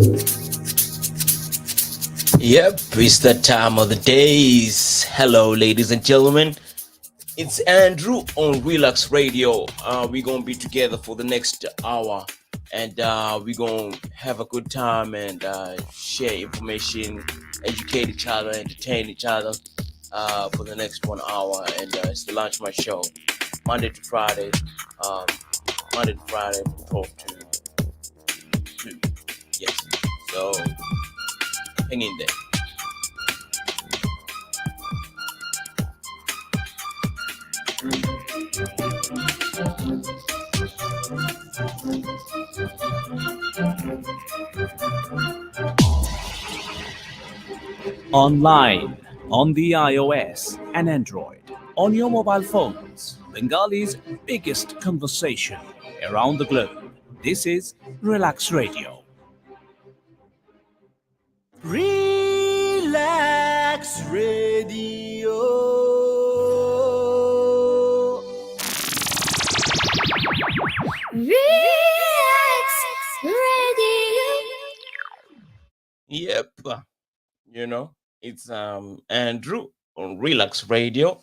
Yep, it's that time of the days. Hello, ladies and gentlemen. It's Andrew on Relax Radio. We're gonna be together for the next hour, and we're gonna have a good time and share information, educate each other, entertain each other for the next 1 hour. And it's the Lunch My Show, Monday to Friday, um, Monday to Friday from 12 to 2. Yes, so hang in there. Online, on the iOS and Android, on your mobile phones, Bengali's biggest conversation around the globe. This is Relax Radio. Relax Radio. Relax Radio. Yep, it's Andrew on Relax Radio.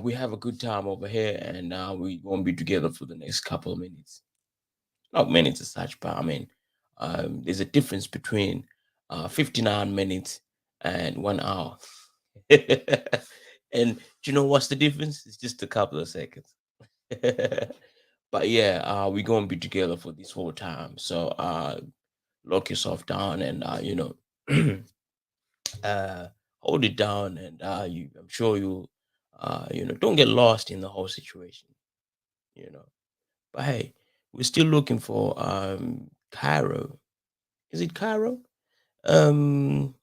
We have a good time over here, and we won't be together for the next couple of minutes. Not minutes as such, but I mean, there's a difference between 59 minutes and 1 hour. And do you know what's the difference? It's just a couple of seconds. But yeah, we're gonna be together for this whole time. So lock yourself down and uh hold it down, and I'm sure you don't get lost in the whole situation, you know. But hey, we're still looking for Cairo. Is it Cairo? Um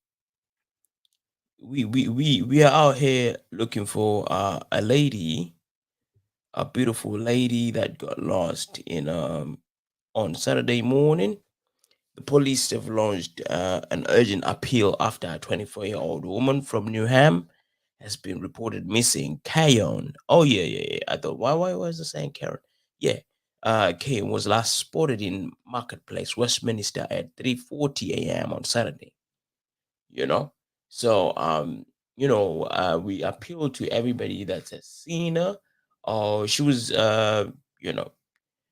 we are out here looking for a lady, a beautiful lady that got lost in on Saturday morning. The police have launched an urgent appeal after a 24-year-old woman from Newham has been reported missing. Kayon. Oh yeah. I thought why was I saying Karen? Yeah. Kayon was last spotted in Marketplace, Westminster at 3:40 a.m. on Saturday. You know, so we appeal to everybody that has seen her. Or she was you know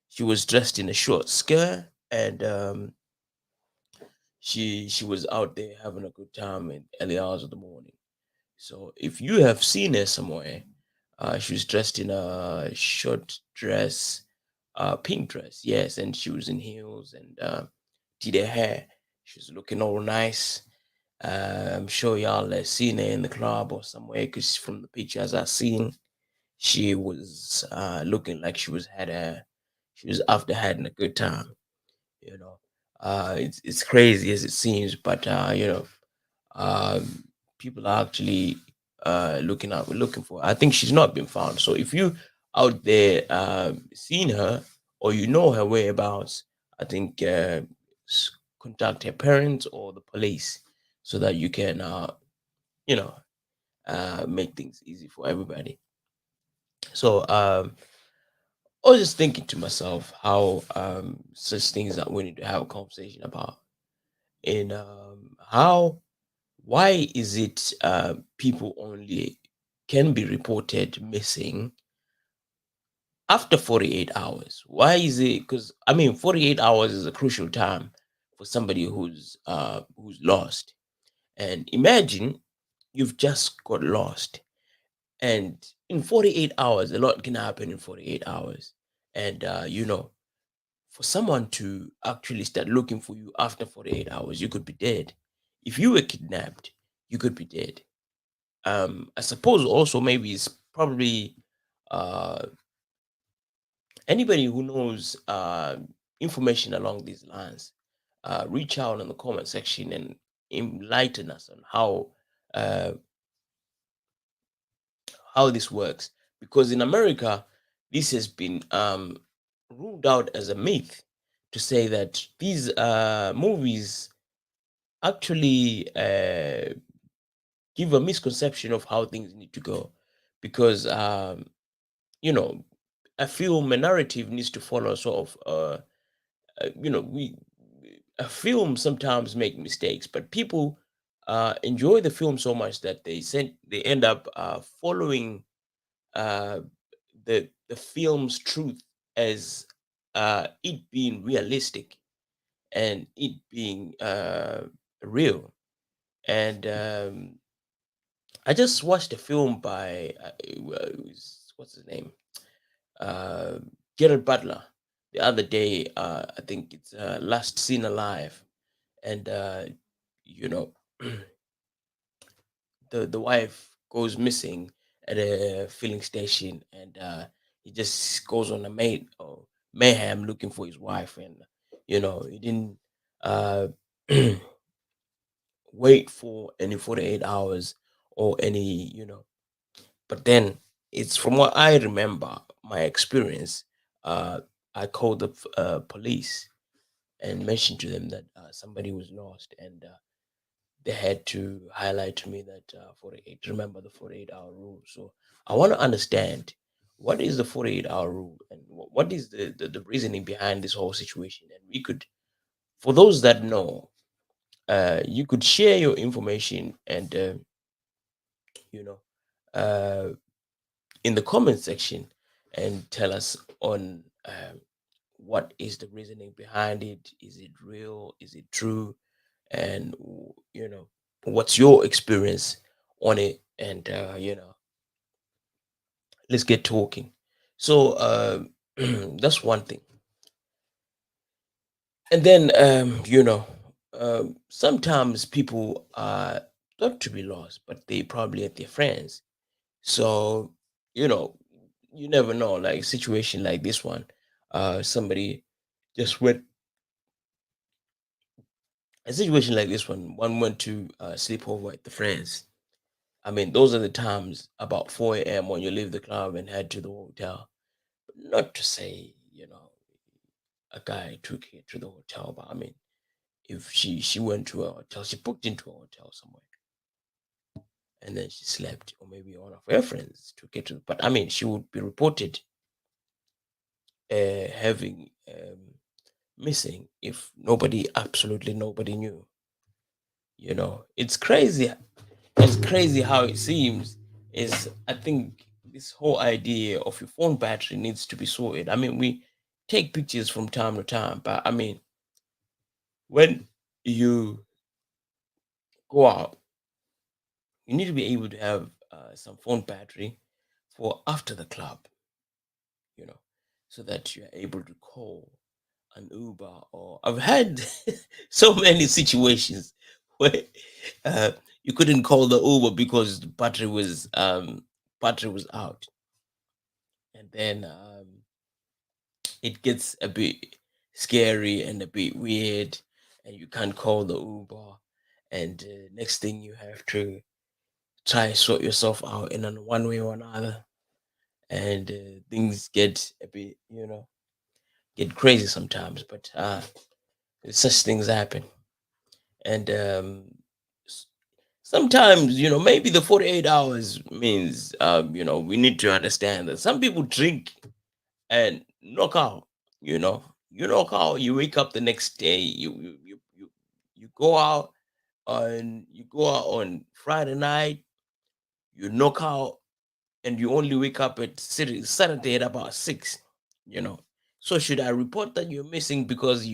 she was dressed in a short skirt, and she was out there having a good time in early hours of the morning. So if you have seen her somewhere, she was dressed in a short dress, pink dress, yes, and she was in heels and did her hair. She was looking all nice. I'm sure y'all have seen her in the club or somewhere, because from the pictures I've seen, she was looking like she was after having a good time. You know, it's crazy as it seems, but um, people are actually looking for her. I think she's not been found. So if you out there seen her, or you know her whereabouts, I think contact her parents or the police, so that you can you know make things easy for everybody. So I was just thinking to myself how such things that we need to have a conversation about, and how why is it people only can be reported missing after 48 hours? Why is it? Because I mean, 48 hours is a crucial time for somebody who's lost. And imagine you've just got lost, and in 48 hours a lot can happen in 48 hours. And for someone to actually start looking for you after 48 hours, you could be dead. If you were kidnapped, you could be dead. I suppose also maybe it's probably uh anybody who knows information along these lines, reach out in the comment section and enlighten us on uh how this works. Because in America, this has been ruled out as a myth, to say that these movies actually give a misconception of how things need to go. Because you know a film, a narrative needs to follow sort of we a film sometimes make mistakes, but people enjoy the film so much that they end up following uh, the film's truth as it being realistic and it being real. And I just watched a film by what's his name, uh, Gerard Butler, the other day. I think it's Last Seen Alive, and you know, the wife goes missing at a filling station, and he just goes on a mayhem looking for his wife, and he didn't uh, wait for any 48 hours or any but then it's from what I remember my experience. uh I called the police and mentioned to them that somebody was lost, and they had to highlight to me that 48 remember the 48-hour rule. So I want to understand what is the 48-hour rule, and what is the reasoning behind this whole situation. And we could, for those that know, you could share your information, and you know uh, in the comment section, and tell us on what is the reasoning behind it. Is it real? Is it true? And what's your experience on it? And let's get talking. So that's one thing. And then sometimes people are not to be lost, but they probably at their friends. So you know you never know, like situation like this one. Somebody just went A situation like this one went to sleep over at the friends. I mean, those are the times about 4 a.m. when you leave the club and head to the hotel. Not to say, a guy took her to the hotel, but I mean, if she went to a hotel, she booked into a hotel somewhere, and then she slept, or maybe one of her friends took her to. But I mean, she would be reported having missing if absolutely nobody knew. It's crazy. It's crazy how it seems. Is I think this whole idea of your phone battery needs to be sorted. I mean, we take pictures from time to time, but I mean, when you go out, you need to be able to have some phone battery for after the club, you know, so that you're able to call an Uber. Or I've had so many situations where uh, you couldn't call the Uber because the battery was out, and then it gets a bit scary and a bit weird, and you can't call the Uber, and next thing you have to try sort yourself out in one way or another, and things get a bit get crazy sometimes, but such things happen. And s- sometimes maybe the 48 hours means we need to understand that some people drink and knock out. You knock out, you wake up the next day, you go out, and you go out on Friday night, you knock out, and you only wake up at Saturday at about 6. you know so should I report that you're missing because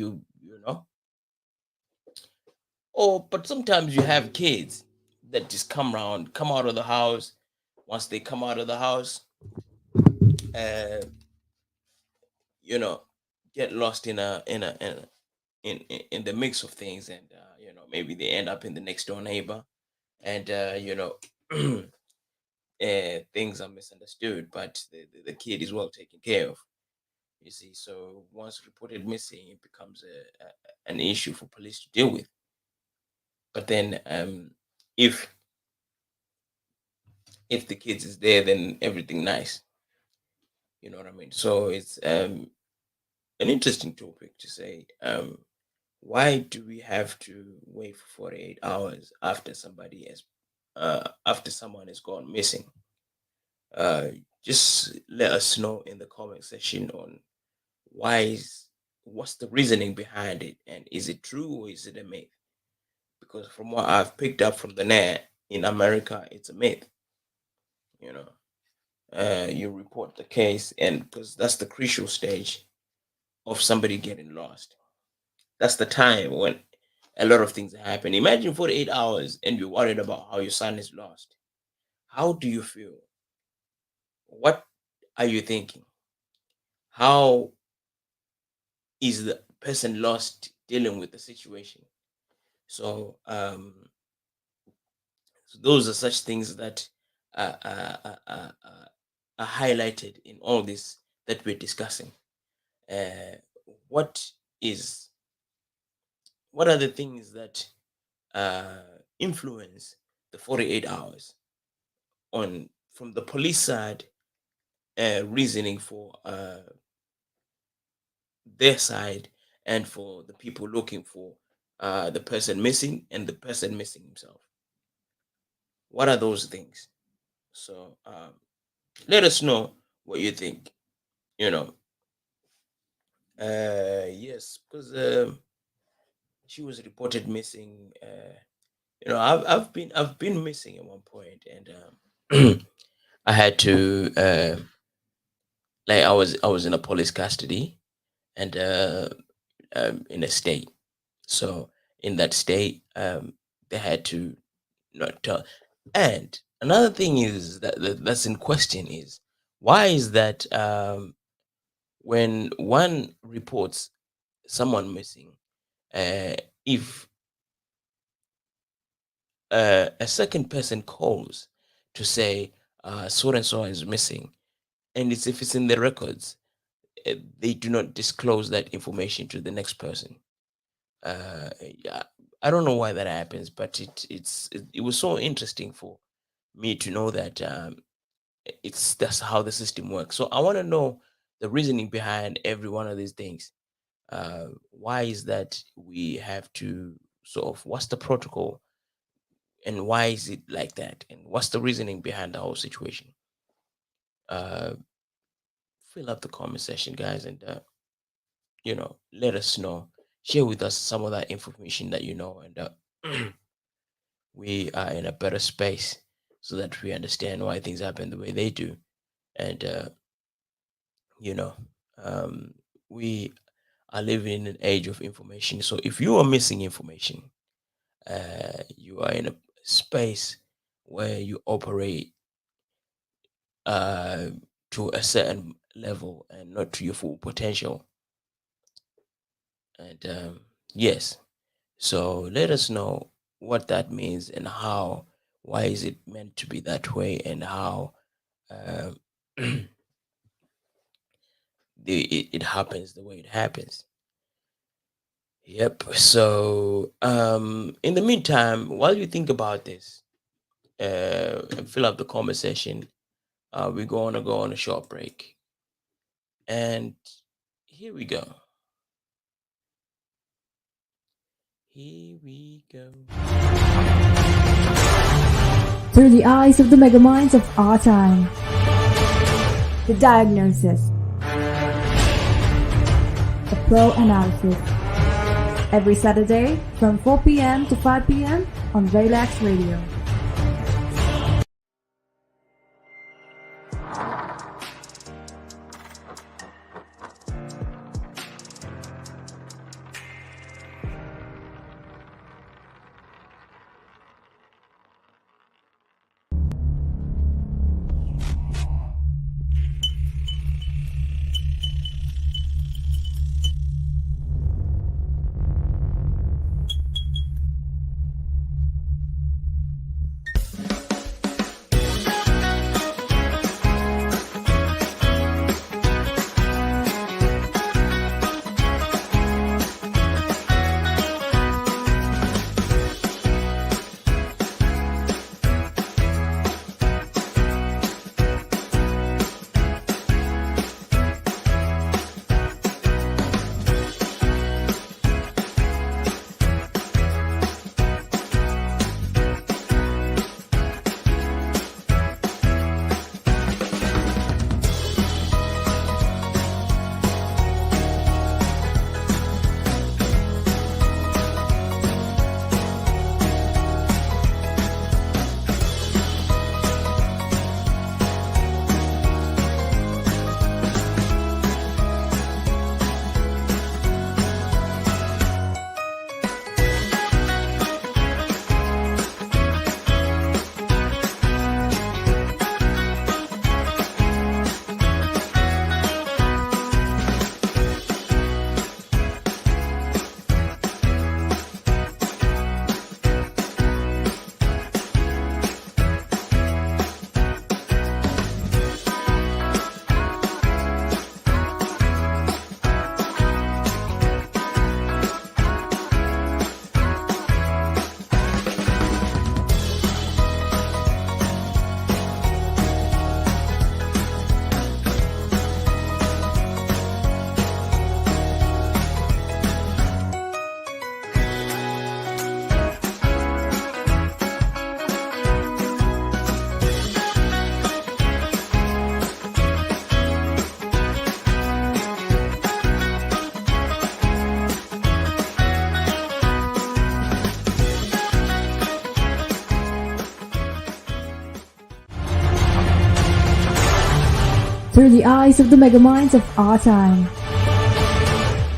but sometimes you have kids that just come out of the house. Once they come out of the house, uh you know get lost in the mix of things, and maybe they end up in the next door neighbor, and things are misunderstood, but the kid is well taken care of, you see. So once reported missing, it becomes an issue for police to deal with. But then if the kids is there, then everything nice. You know what I mean? So it's an interesting topic to say. Why do we have to wait for 48 hours after someone has gone missing? Uh, just let us know in the comment section on why is what's the reasoning behind it, and is it true or is it a myth? Because from what I've picked up from the net in America, it's a myth. You know, you report the case, and because that's the crucial stage of somebody getting lost. That's the time when a lot of things happen. Imagine 48 hours and you're worried about how your son is lost. How do you feel? What are you thinking? How is the person lost dealing with the situation? So, so those are such things that uh, uh, uh, uh, uh, are highlighted in all this that we're discussing. Uh, what is what are the things that influence the 48 hours on from the police side, reasoning for their side, and for the people looking for the person missing and the person missing himself? What are those things? So let us know what you think. You know, yes, because she was reported missing. I've been missing at one point, and I had to like I was in a police custody, and in a state. So in that state, they had to not tell. And another thing is that's in question is, why is that when one reports someone missing, uh, if a second person calls to say so and so is missing, and if it's in the records, they do not disclose that information to the next person. Yeah, I don't know why that happens, but it was so interesting for me to know that it's that's how the system works. So I want to know the reasoning behind every one of these things. Why is that we have to sort of, what's the protocol, and why is it like that, and what's the reasoning behind the whole situation? Uh, Fill up the comment section, guys, and let us know. Share with us some of that information that you know, and we are in a better space so that we understand why things happen the way they do. And you know, um, we are living in an age of information. So if you are missing information, you are in a space where you operate uh, to a certain level and not to your full potential. And yes, so let us know what that means, and how, why is it meant to be that way, and how um, it happens the way it happens. Yep. So in the meantime, while you think about this, and fill up the comment section, we're going to go on a short break. And here we go. Here we go. Through the eyes of the megaminds of our time. The diagnosis. The pro analysis. Every Saturday from 4 p.m. to 5 p.m. on Relax Radio. through the eyes of the megaminds of our time.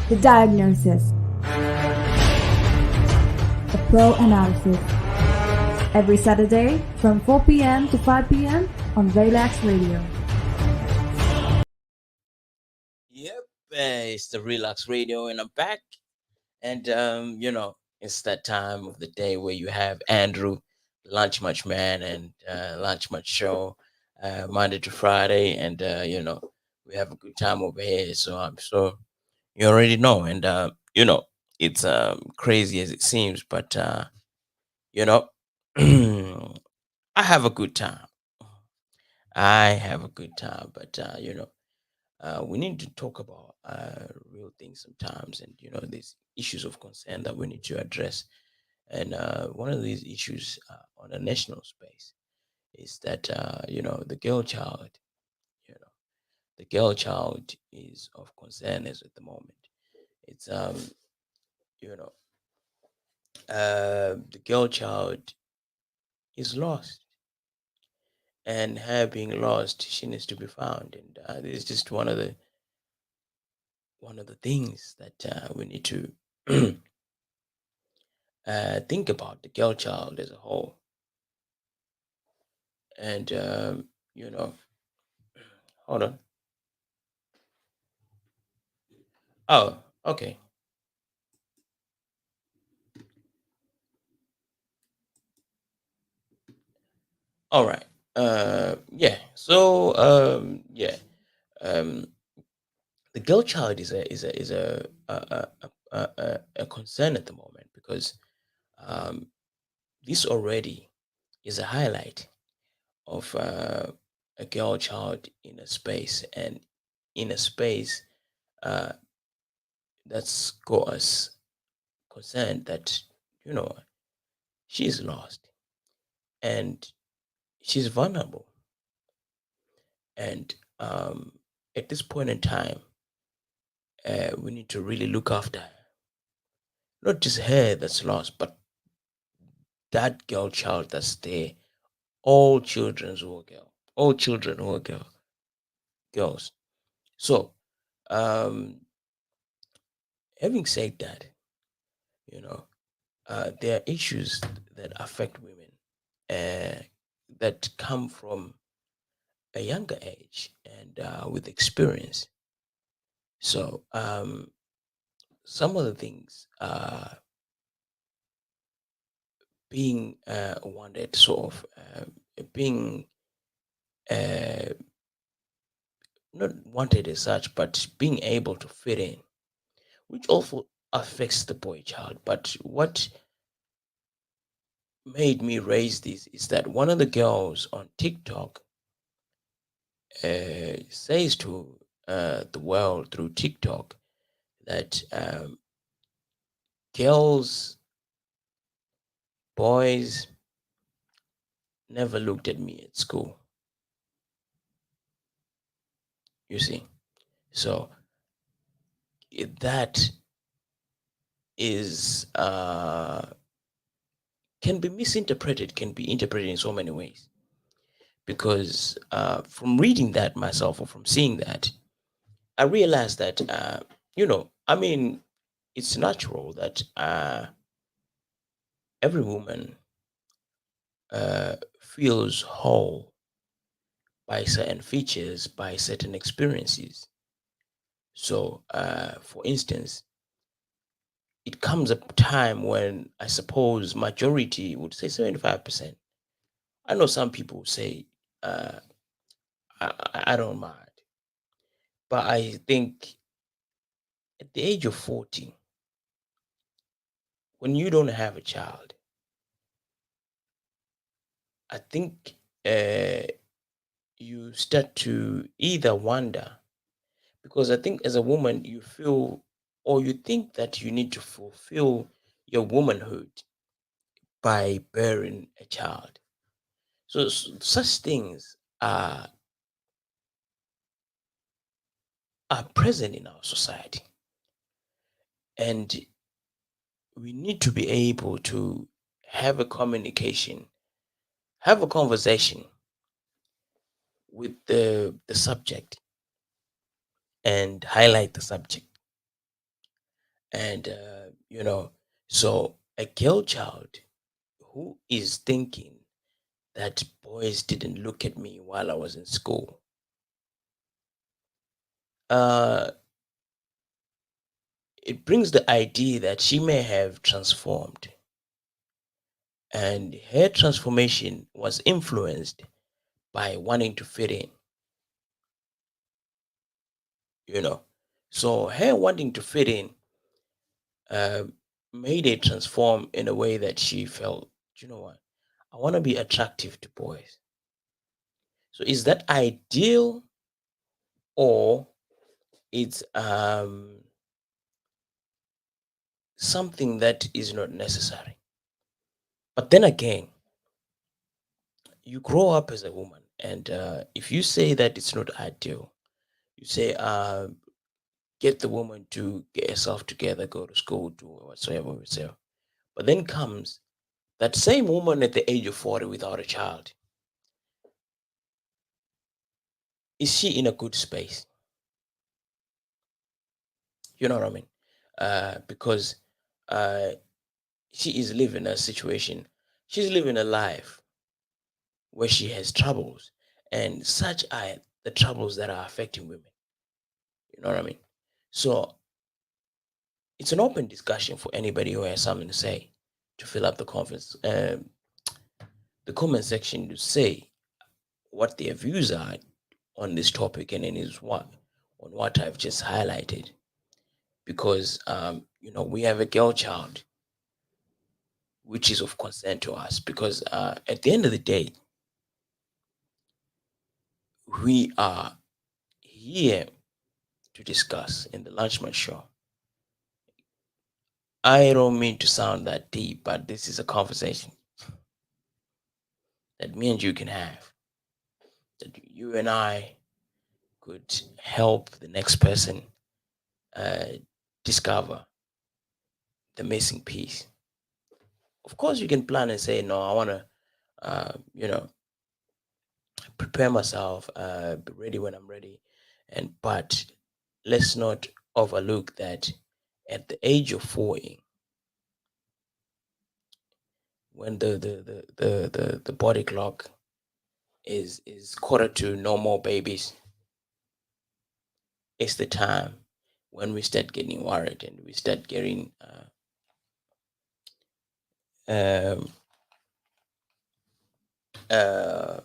The Diagnosis, a pro analysis. Every Saturday from 4 p.m. to 5 p.m. on Relax Radio. Yep, it's the Relax Radio, and I'm back. And it's that time of the day where you have Andrew, Lunch Much Man, and Lunch Much Show, Monday to Friday, and we have a good time over here. So I'm sure you already know, and it's crazy as it seems, but you know, I have a good time. I have a good time, but we need to talk about real things sometimes, and these issues of concern that we need to address. And one of these issues on a national space is that the girl child. You know, the girl child is of concern as at the moment. It's you know the girl child is lost, and her being lost, she needs to be found, and this is just one of the things that we need to think about the girl child as a whole. And you know, hold on. Oh, okay. All right. Yeah. So yeah. Um, the girl child is a concern at the moment because um, this already is a highlight of a girl child in a space, and in a space uh, that's got us concerned that you know she's lost and she's vulnerable, and at this point in time we need to really look after her, not just her that's lost, but that girl child that's there, all children who are girls. So um having said that, you know there are issues that affect women uh, that come from a younger age and with experience. So some of the things being wanted, sort of being uh, not wanted as such, but being able to fit in, which also affects the boy child. But what made me raise this is that one of the girls on TikTok says to the world through TikTok that girls, boys never looked at me at school. You see, so that is can be misinterpreted, can be interpreted in so many ways. Because from reading that myself or from seeing that, I realized that I mean, it's natural that every woman feels whole by certain features, by certain experiences. So, for instance, it comes a time when I suppose majority would say 75%. I know some people say uh, I don't mind, but I think at the age of 40, when you don't have a child, I think you start to either wonder, because I think as a woman, you feel or you think that you need to fulfill your womanhood by bearing a child. So such things are present in our society, and we need to be able to have a communication, have a conversation with the subject. and highlight the subject. And, so a girl child who is thinking that boys didn't look at me while I was in school, uh, it brings the idea that she may have transformed, and her transformation was influenced by wanting to fit in, you know. So her wanting to fit in uh, made it transform in a way that she felt, you know what, I want to be attractive to boys. So is that ideal, or it's something that is not necessary? But then again, you grow up as a woman, and if you say that it's not ideal, you say, get the woman to get herself together, go to school, do whatsoever we say. But then comes that same woman at the age of 40 without a child. Is she in a good space? You know what I mean? Because uh, she is living a situation, she's living a life where she has troubles, and such are the troubles that are affecting women. You know what I mean? So it's an open discussion for anybody who has something to say to fill up the comment section to say what their views are on this topic, and then is what on what I've just highlighted. Because we have a girl child which is of concern to us, because at the end of the day, we are here to discuss in the Lunchman Show. I don't mean to sound that deep, but this is a conversation that me and you can have, that you and I could help the next person uh, discover the missing piece. Of course, you can plan and say, no, I want to, prepare myself, be ready when I'm ready. But let's not overlook that at the age of 40, when the body clock is quarter to no more babies, it's the time when we start getting worried, and we start getting um, uh,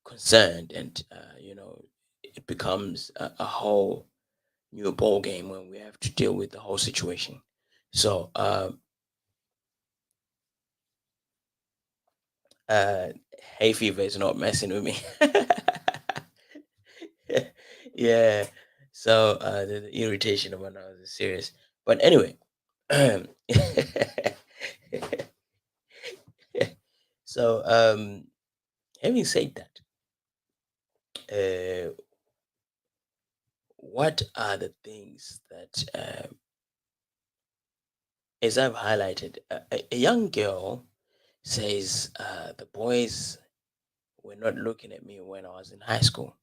concerned, and it becomes a whole new ball game when we have to deal with the whole situation. So uh hay fever is not messing with me. Yeah. So the irritation of my nose is serious. But anyway, so having said that, uh what are the things that, as I've highlighted, a young girl says, the boys were not looking at me when I was in high school.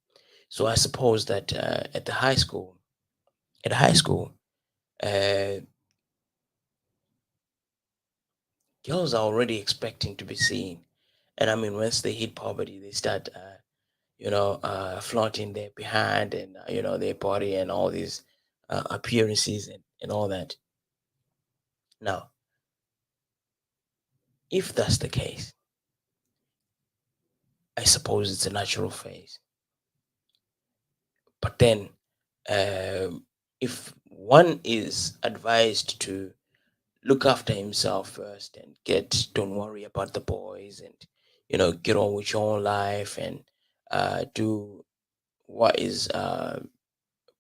So I suppose that at high school, uh, girls are already expecting to be seen. And I mean, once they hit puberty, they start, flaunting their behind, and their body, and all these appearances, and all that. Now, if that's the case, I suppose it's a natural phase. But then, if one is advised to look after himself first, and don't worry about the boys, and get on with your own life, and do what is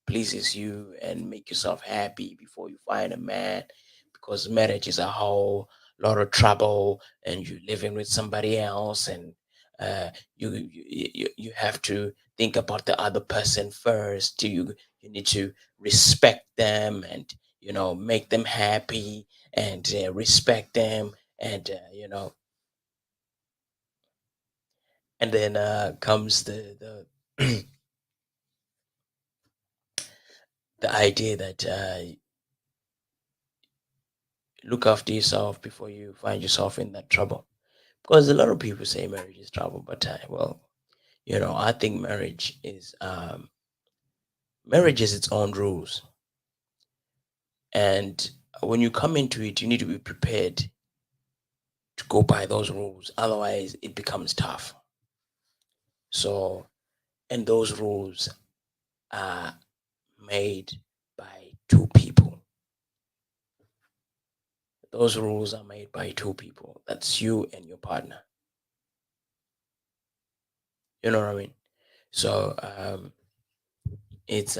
pleases you, and make yourself happy before you find a man, because marriage is a whole lot of trouble, and you're living with somebody else, and you have to think about the other person first. You need to respect them, and make them happy, and respect them, and and then comes the the idea that look after yourself before you find yourself in that trouble. Because a lot of people say marriage is trouble, but well, I think marriage has its own rules, and when you come into it, you need to be prepared to go by those rules. Otherwise, it becomes tough. So, and those rules are made by two people. Those rules are made by two people. That's you and your partner. You know what I mean? So it's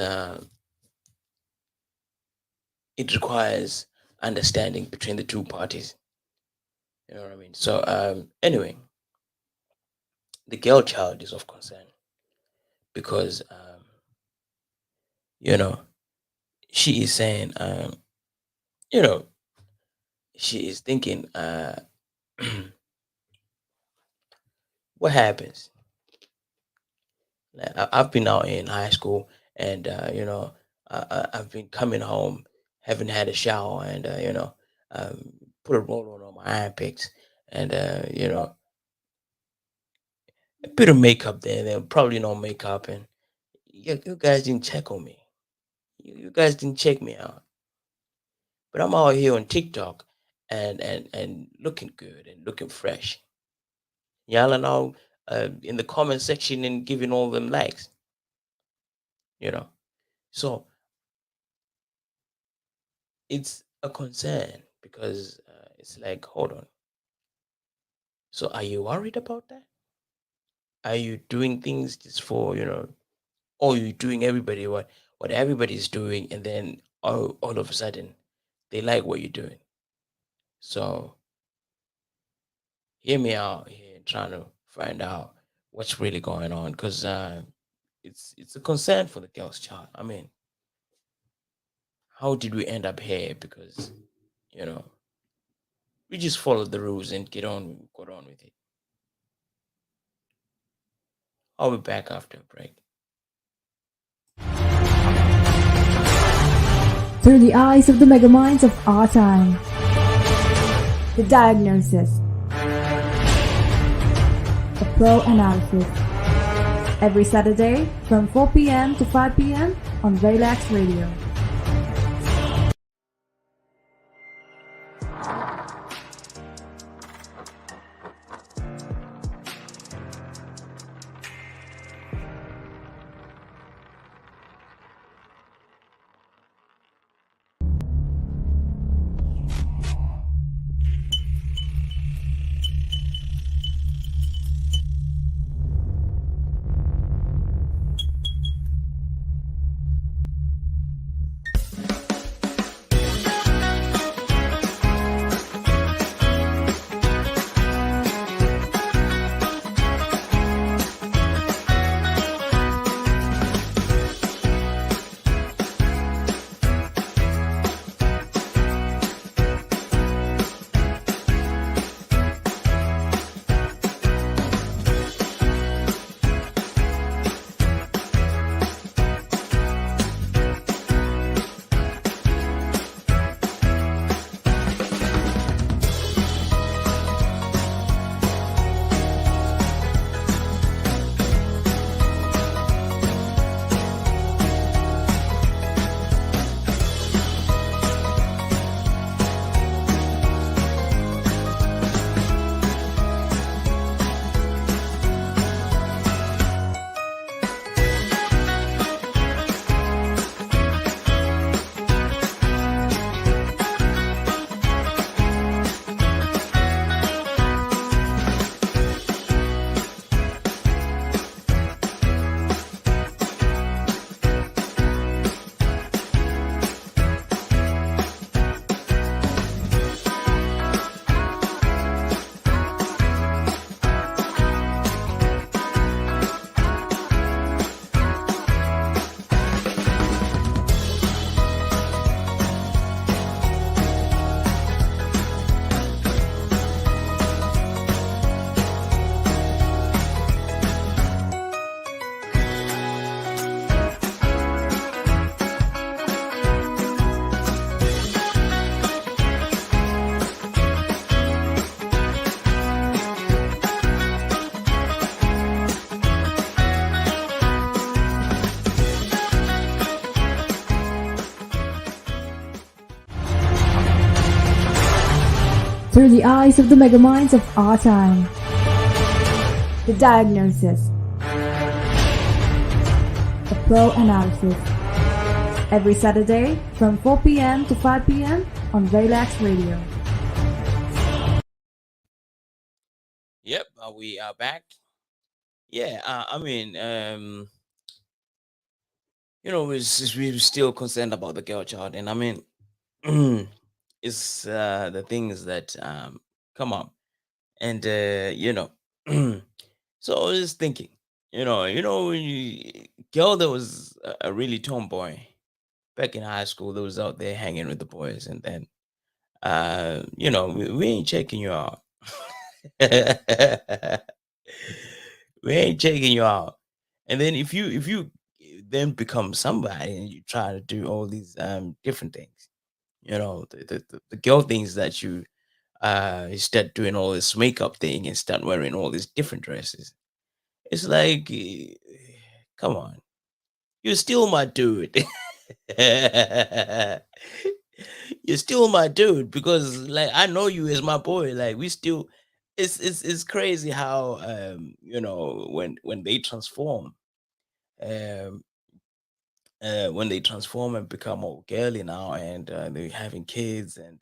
it requires understanding between the two parties. You know what I mean? So anyway, the girl child is of concern because you know she is saying you know she is thinking what happens. Like, I've been out in high school, and I've been coming home, haven't had a shower, and um, put a roll on my armpits, and a bit of makeup there. Then probably no makeup, and you guys didn't check on me. You guys didn't check me out. But I'm out here on TikTok, and looking good and looking fresh. Y'all are now in the comment section and giving all them likes. You know, so it's a concern because it's like, hold on. So are you worried about that? Are you doing things just for or you doing everybody what everybody's doing, and then all of a sudden they like what you're doing? So hear me out here, trying to find out what's really going on, because it's a concern for the girl's child. I mean, how did we end up here? Because you know we just followed the rules and got on with it. I'll be back after a break. Through the eyes of the megaminds of our time. The Diagnosis. A Pro Analysis. Every Saturday from 4 p.m. to 5 p.m. on Relax Radio. through the eyes of the megaminds of our time. The Diagnosis, a pro analysis. Every Saturday from 4 p.m. to 5 p.m. on Relax Radio. Yep, we are back. Yeah, we're still concerned about the girl child, and I mean, it's the things that come up, and so I was just thinking, when girl that was a really tomboy back in high school, that was out there hanging with the boys, and then we ain't checking you out. We ain't checking you out. And then if you then become somebody and you try to do all these different things, the girl things that you start doing all this makeup thing and start wearing all these different dresses. It's like, come on, you're still my dude. You're still my dude because like I know you as my boy. Like we still, it's crazy how when they transform, um when they transform and become all girly now, and they're having kids, and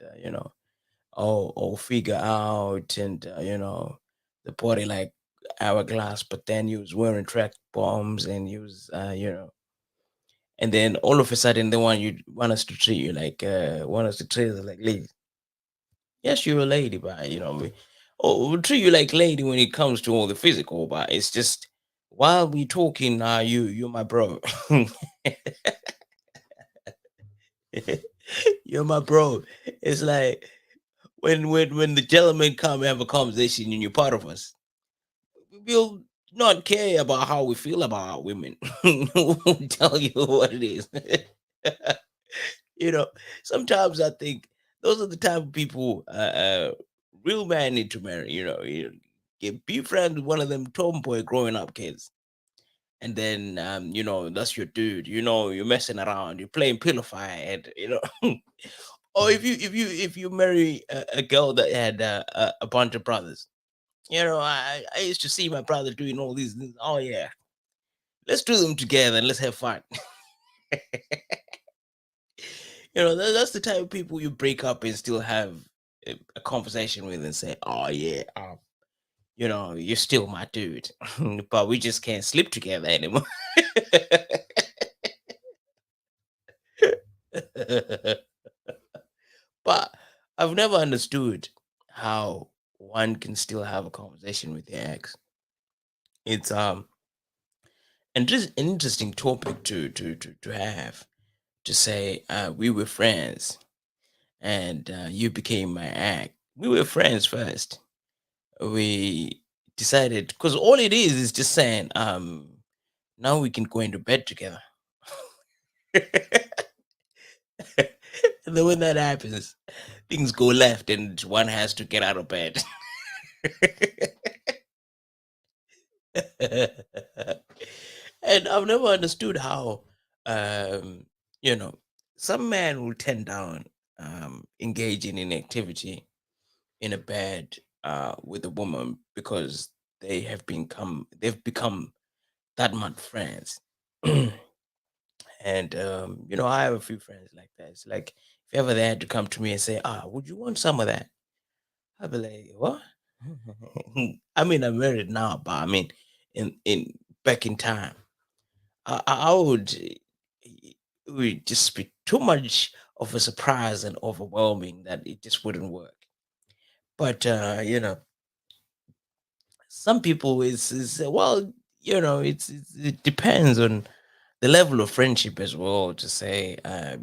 all figure out, and the body like hourglass, but then you was wearing track bombs, and you was and then all of a sudden they want us to treat you like want us to treat us like ladies. Yes, you're a lady, but we'll treat you like lady when it comes to all the physical, but it's just while we talking, you're my bro. You're my bro. It's like when the gentlemen come and have a conversation and you're part of us, we'll not care about how we feel about our women. We'll tell you what it is. you know, Sometimes I think those are the type of people real man need to marry. Be friends with one of them tomboy growing up kids, and then that's your dude. You're messing around, you're playing pillow fight, or if you marry a girl that had a bunch of brothers. I used to see my brother doing all these things. Oh yeah, let's do them together and let's have fun. That's the type of people you break up and still have a conversation with and say, oh yeah, you're still my dude, but we just can't sleep together anymore. But I've never understood how one can still have a conversation with their ex. It's and just an interesting topic to have, to say we were friends and you became my ex. We were friends first. We decided, because all it is just saying now we can go into bed together. And then when that happens, things go left and one has to get out of bed. And I've never understood how, um, you know, some man will turn down engaging in activity in a bed with a woman because they've become that much friends. And I have a few friends like that. It's like if ever they had to come to me and say, would you want some of that? I'd be like, what? I mean, I'm married now, but I mean, in back in time, I would it would just be too much of a surprise and overwhelming that it just wouldn't work. But some people is well, it depends on the level of friendship as well. To say, how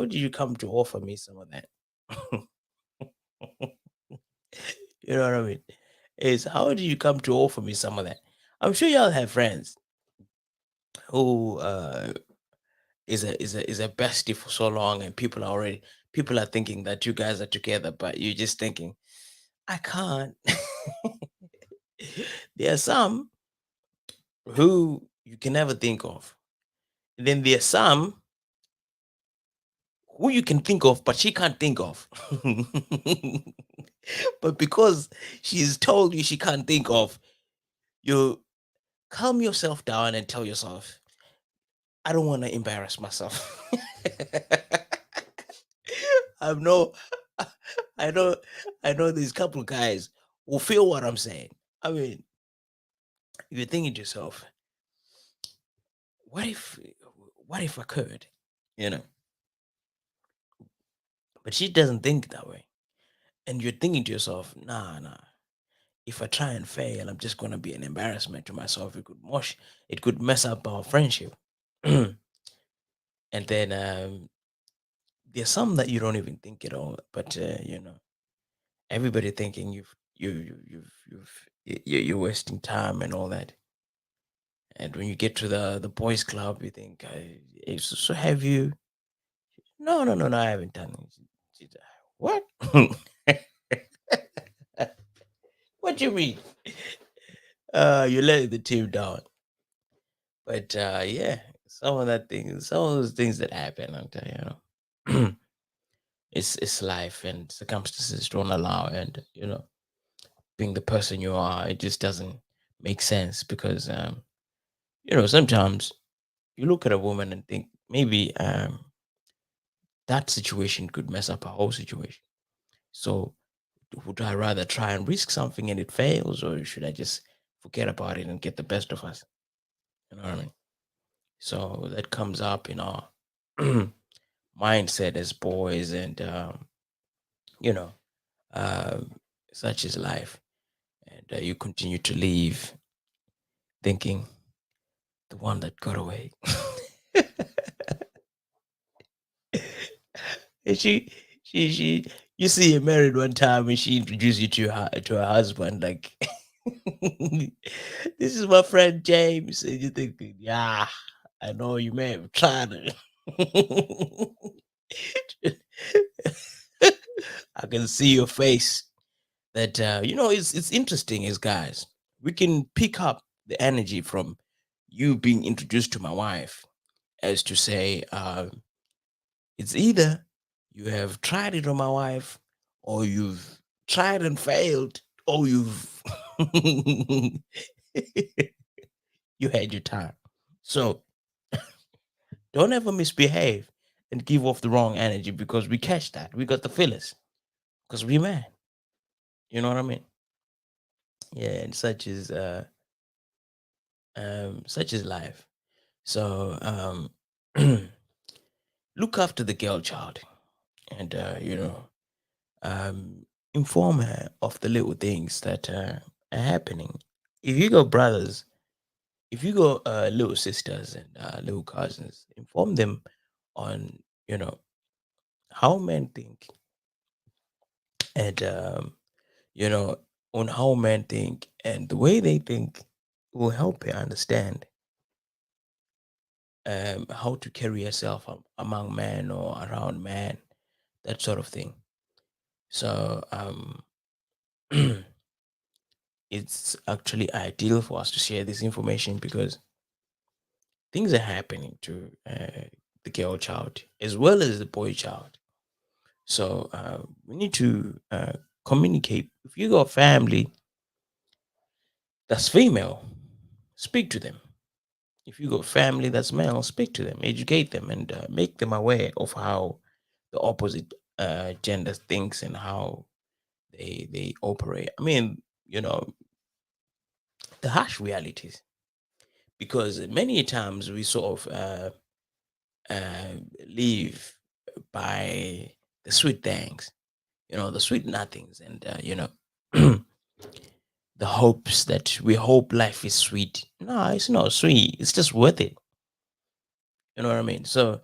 did you come to offer me some of that? You know what I mean? Is how did you come to offer me some of that? I'm sure y'all have friends who is a bestie for so long, and people are thinking that you guys are together, but you're just thinking, I can't. There are some who you can never think of. And then there are some who you can think of, but she can't think of. But because she's told you she can't think of, you calm yourself down and tell yourself, I don't want to embarrass myself. I know, I know, I know these couple guys will feel what I'm saying. I mean, you're thinking to yourself, what if, what if I could, you know? But she doesn't think that way, and you're thinking to yourself, nah, nah. If I try and fail, I'm just gonna be an embarrassment to myself. It could mess up our friendship. And then there's some that you don't even think at all, but everybody thinking you're wasting time and all that. And when you get to the boys club, you think, so have you? No, no, no, no, I haven't done it. What? What you mean? You let the team down. But yeah, some of those things that happen, I'm telling you, it's life and circumstances don't allow, and being the person you are, it just doesn't make sense because sometimes you look at a woman and think maybe that situation could mess up a whole situation. So would I rather try and risk something and it fails, or should I just forget about it and get the best of us? You know what I mean? So that comes up in our mindset as boys, and you know, um, such is life. And you continue to live thinking the one that got away. And she, you see her married one time, and she introduced you to her husband, like, this is my friend James, and you think, yeah, I know you may have tried it. I can see your face. That it's interesting as guys. We can pick up the energy from you being introduced to my wife, as to say, it's either you have tried it on my wife, or you've tried and failed, or you've you had your time. So don't ever misbehave and give off the wrong energy, because we catch that. We got the feelers because we man. You know what I mean? Yeah, and such is life. So look after the girl child, and um, inform her of the little things that are happening. If you got brothers, if you got little sisters and little cousins, inform them on how men think, and you know on how men think, and the way they think will help you understand how to carry yourself among men or around men, that sort of thing. So it's actually ideal for us to share this information, because things are happening to the girl child as well as the boy child. So we need to communicate. If you got family that's female, speak to them. If you got family that's male, speak to them, educate them, and make them aware of how the opposite gender thinks and how they operate. I mean, the harsh realities, because many times we sort of live by the sweet things, the sweet nothings, and the hopes that we hope life is sweet. No, it's not sweet. It's just worth it. You know what I mean? So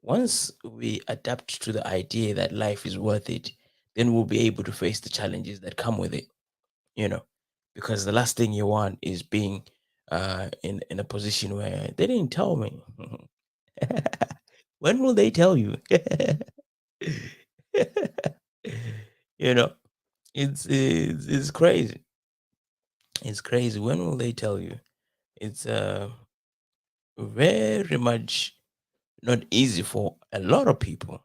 once we adapt to the idea that life is worth it, then we'll be able to face the challenges that come with it. You know, because the last thing you want is being in a position where they didn't tell me. When will they tell you? you know, it's crazy. It's crazy. When will they tell you? It's very much not easy for a lot of people.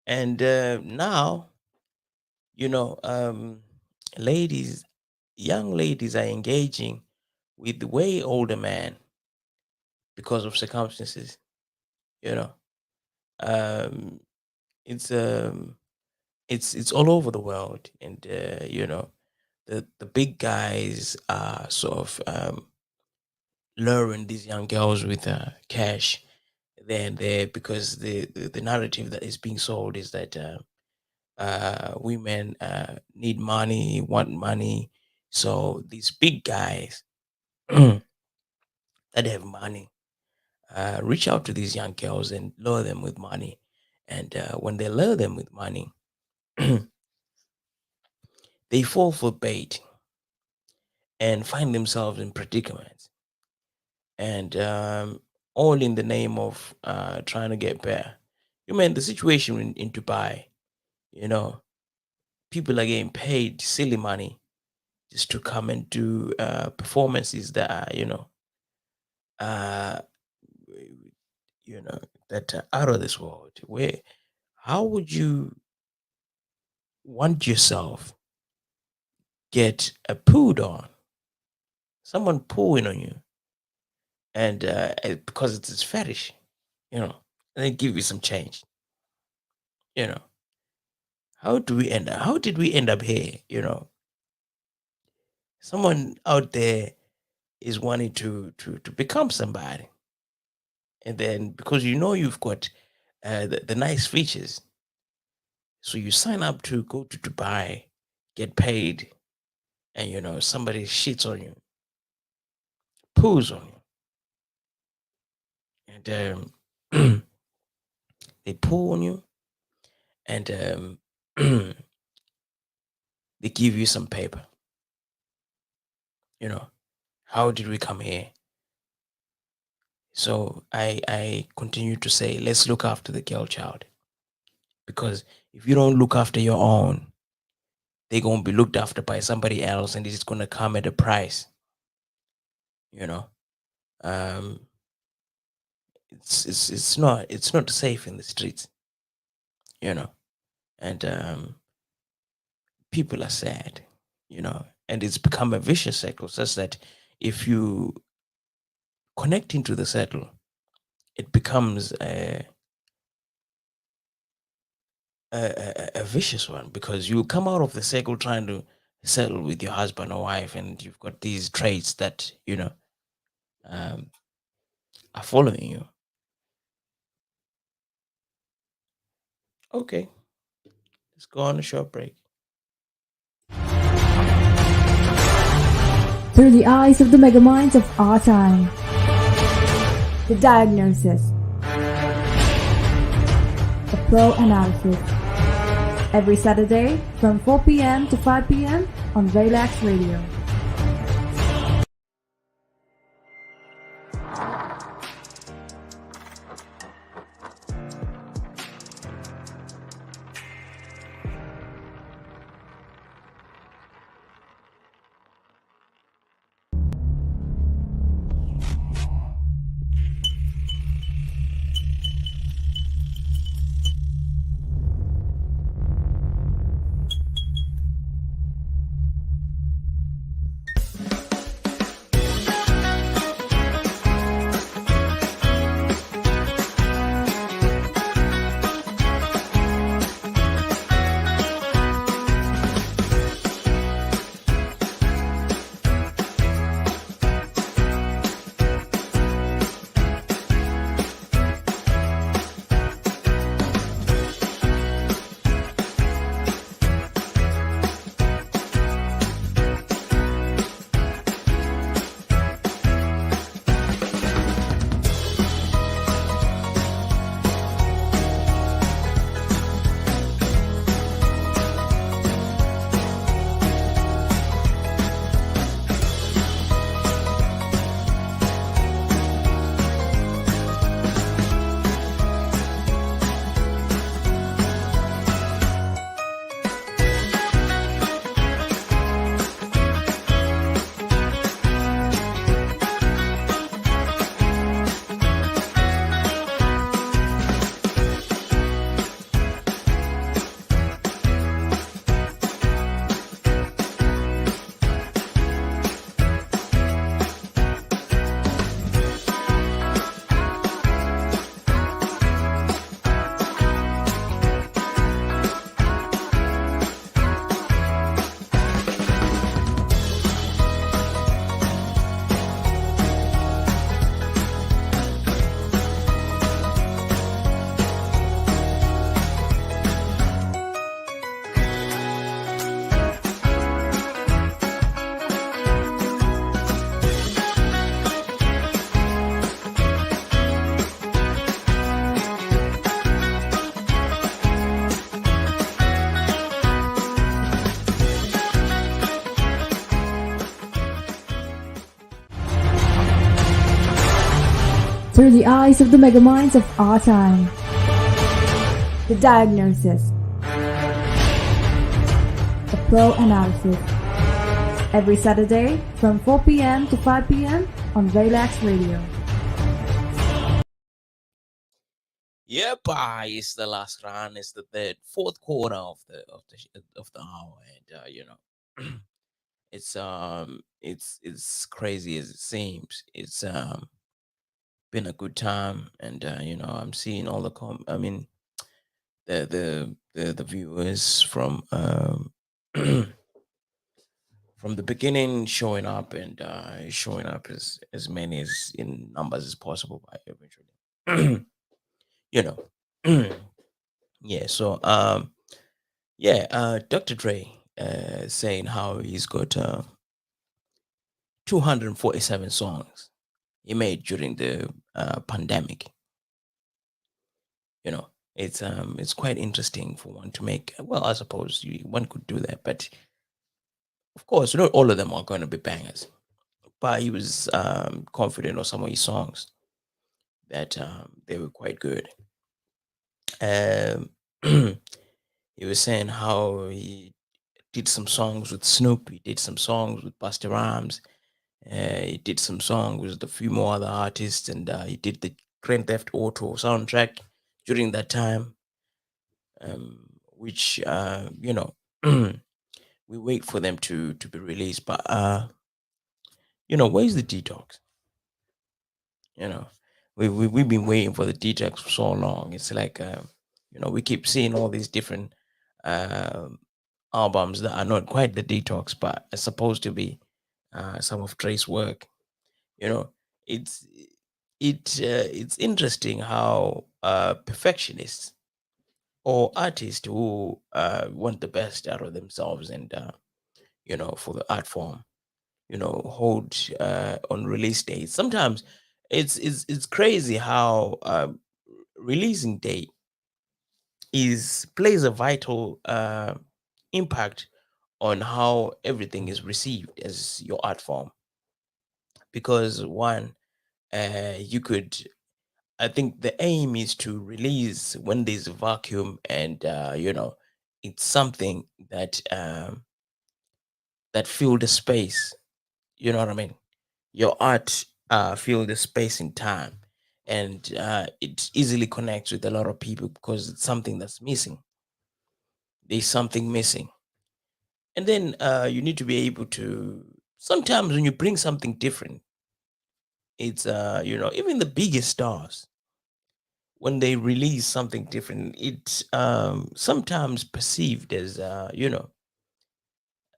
And now, you know, ladies, young ladies are engaging with way older men because of circumstances. You know, um, it's um, it's all over the world, and the big guys are sort of luring these young girls with cash. Then they because the narrative that is being sold is that women need money, want money. So these big guys that have money reach out to these young girls and lure them with money. And when they lure them with money, they fall for bait and find themselves in predicaments. And all in the name of trying to get better. You mean the situation in Dubai, you know, people are getting paid silly money just to come and do performances that are, uh, you know, that are out of this world. Where, how would you want yourself get pooed on? Someone pooing on you, and because it's his fetish, and they give you some change, you know. How do we end up? How did we end up here? Someone out there is wanting to become somebody, and then because you've got the nice features, so you sign up to go to Dubai, get paid, and somebody shits on you, poos on you, and they poo on you, and they give you some paper. How did we come here? So I continue to say, let's look after the girl child, because if you don't look after your own, they're gonna be looked after by somebody else, and it's gonna come at a price. You know, um, it's not safe in the streets. You know, and people are sad. And it's become a vicious cycle, such that if you connect into the circle, it becomes a vicious one, because you come out of the circle trying to settle with your husband or wife, and you've got these traits that um, are following you. Okay, let's go on a short break. Through the eyes of the megaminds of our time. The Diagnosis. A pro analysis. Every Saturday from 4 p.m. to 5 p.m. on Relax Radio. through the eyes of the megaminds of our time. The Diagnosis. A pro analysis. Every Saturday from 4 p.m. to 5 p.m. on Relax Radio. Yep, it's the last round. It's the fourth quarter of the hour, and it's crazy as it seems. It's been a good time, and I'm seeing all the I mean the viewers from from the beginning showing up and showing up as many as in numbers as possible by eventually. you know yeah, so Dr. Dre saying how he's got 247 songs he made during the pandemic. you know it's quite interesting for one to make. Well, I suppose one could do that, but of course not all of them are going to be bangers. But he was confident on some of his songs that they were quite good. um he was saying how he did some songs with Snoop, he did some songs with Busta Rhymes, he did some songs with a few more other artists, and he did the Grand Theft Auto soundtrack during that time, which we wait for them to be released. But where's the detox? You know, we've been waiting for the detox for so long. It's like we keep seeing all these different um albums that are not quite the detox, but are supposed to be some of Dre's work. You know, it's it's interesting how perfectionists or artists who want the best out of themselves and for the art form, hold on release dates. Sometimes it's crazy how releasing date is plays a vital impact on how everything is received as your art form. Because one, you could, I think the aim is to release when there's a vacuum, and it's something that fill the space. You know what I mean? Your art fill the space in time, and it easily connects with a lot of people because it's something that's missing. There's something missing, and then you need to be able to. Sometimes when you bring something different, it's even the biggest stars, when they release something different, it's sometimes perceived as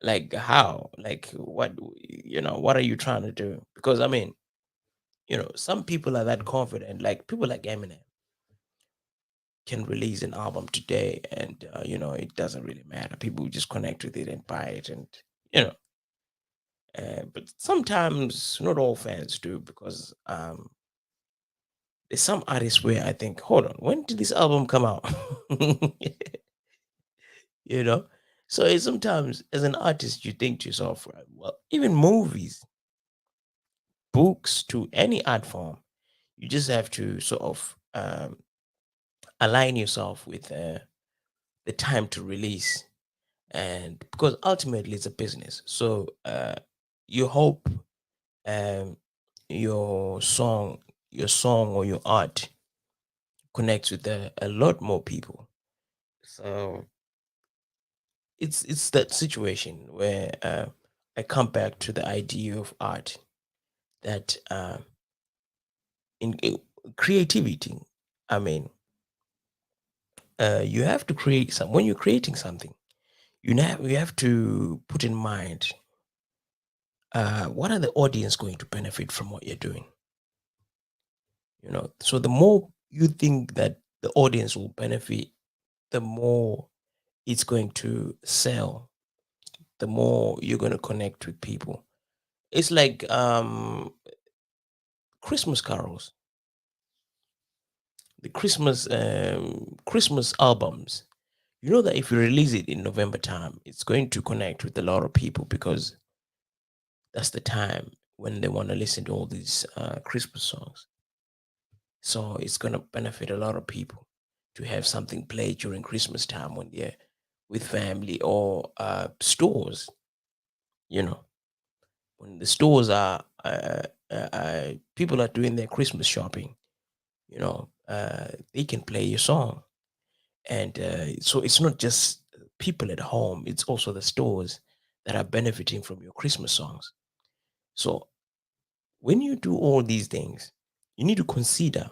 like how, like what are you trying to do? Because I mean, some people are that confident, like people like Eminem can release an album today, and it doesn't really matter, people will just connect with it and buy it, and you know but sometimes not all fans do, because there's some artists where I think, hold on, when did this album come out? you know so sometimes as an artist you think to yourself, right, well, even movies, books, to any art form, you just have to sort of align yourself with the time to release. And because ultimately it's a business, so you hope um, your song or your art connects with a lot more people. So it's that situation where I come back to the idea of art, that in creativity, I mean, you have to create some. When you're creating something, you have to put in mind, what are the audience going to benefit from what you're doing. So the more you think that the audience will benefit, the more it's going to sell, the more you're going to connect with people. It's like Christmas carols, the Christmas albums. You know that if you release it in November time, it's going to connect with a lot of people, because that's the time when they want to listen to all these Christmas songs. So it's gonna benefit a lot of people to have something played during Christmas time when they're with family or stores. You know, when the stores are people are doing their Christmas shopping. They can play your song, and so it's not just people at home; it's also the stores that are benefiting from your Christmas songs. So when you do all these things, you need to consider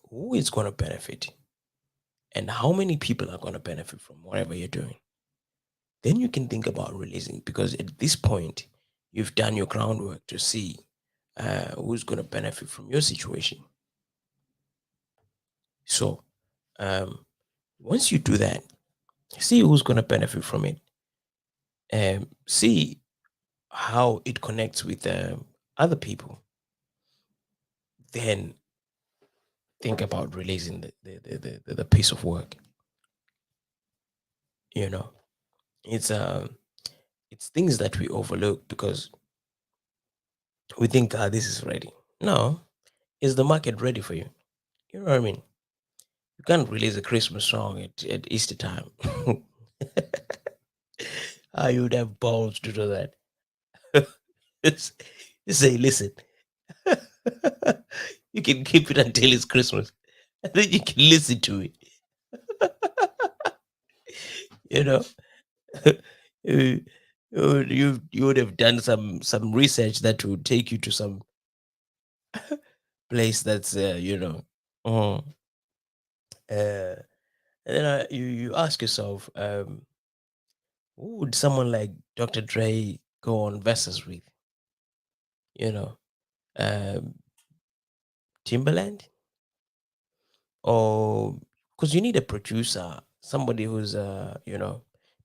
who is going to benefit and how many people are going to benefit from whatever you're doing. Then you can think about releasing, because at this point, you've done your groundwork to see who's going to benefit from your situation. So um, once you do that, see who's going to benefit from it, and see how it connects with other people. Then think about releasing the piece of work. You know, it's it's things that we overlook because we think, this is ready. No, is the market ready for you? You know what I mean? You can't release a Christmas song at Easter time. You would have balls to do that. It's- you say, listen, you can keep it until it's Christmas, and then you can listen to it. You know, you, you would have done some research that would take you to some place that's uh, and then you ask yourself, who would someone like Dr. Dre go on verses with? You know, um, Timberland, or because you need a producer, somebody who's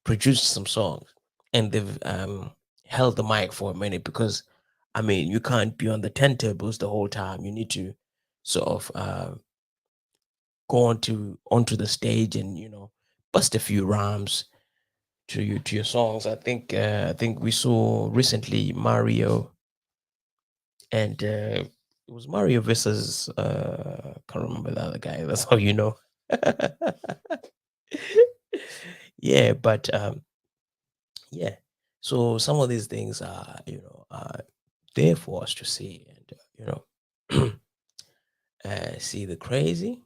produced some songs and they've held the mic for a minute, because I mean you can't be on the turntables the whole time. You need to sort of go onto the stage and bust a few rhymes to your songs. I think we saw recently Mario and it was Mario versus can't remember the other guy. That's how you know. Yeah, but yeah. So some of these things are there for us to see, and see the crazy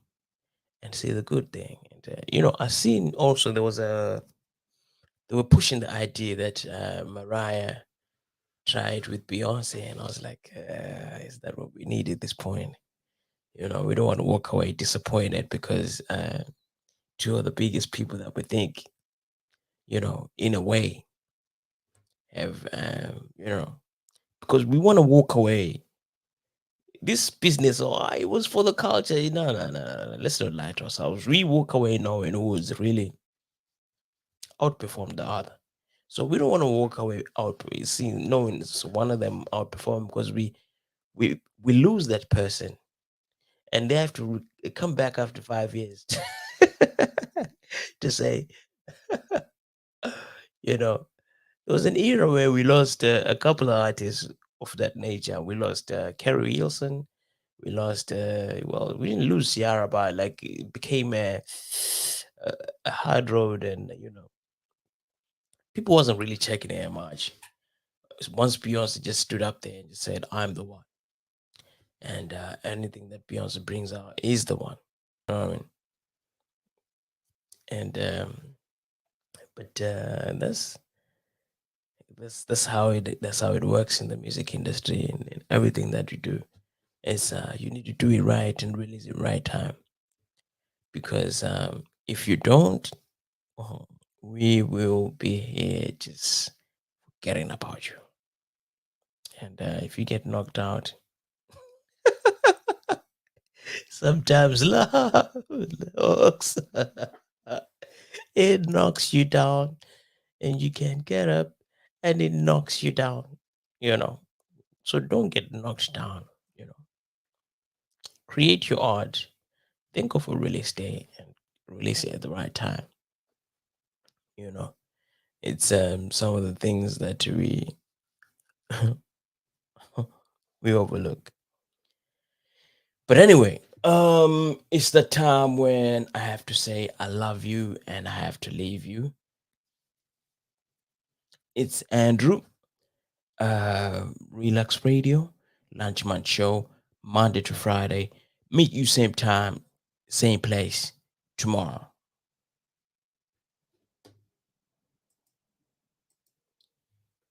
and see the good thing. And I seen also they were pushing the idea that Mariah tried with Beyonce, and I was like, is that what we need at this point? We don't want to walk away disappointed because two of the biggest people that we think, in a way, have, because we want to walk away. This business, it was for the culture. No, no, no, no. Let's not lie to ourselves. We walk away knowing who is really outperformed the other. So we don't want to walk away out seeing knowing one of them outperform, because we lose that person and they have to come back after 5 years to say, you know, there was an era where we lost a couple of artists of that nature. We lost Kerry Wilson. We lost, well, we didn't lose Ciara, but like it became a, a hard road, and people wasn't really checking it much. Once Beyonce just stood up there and just said, "I'm the one," and anything that Beyonce brings out is the one. You know what I mean? And but that's how it works in the music industry, and everything that you do is you need to do it right and release it right time, because if you don't, uh, we will be here just forgetting about you. And if you get knocked out, sometimes love knocks, it knocks you down, and you can get up, and it knocks you down. You know, so don't get knocked down. You know, create your art. Think of a release day and release it at the right time. You know, it's some of the things that we overlook. But anyway, it's the time when I have to say I love you and I have to leave you. It's Andrew, Relax Radio, Lunch Munch Show, Monday to Friday. Meet you same time, same place tomorrow.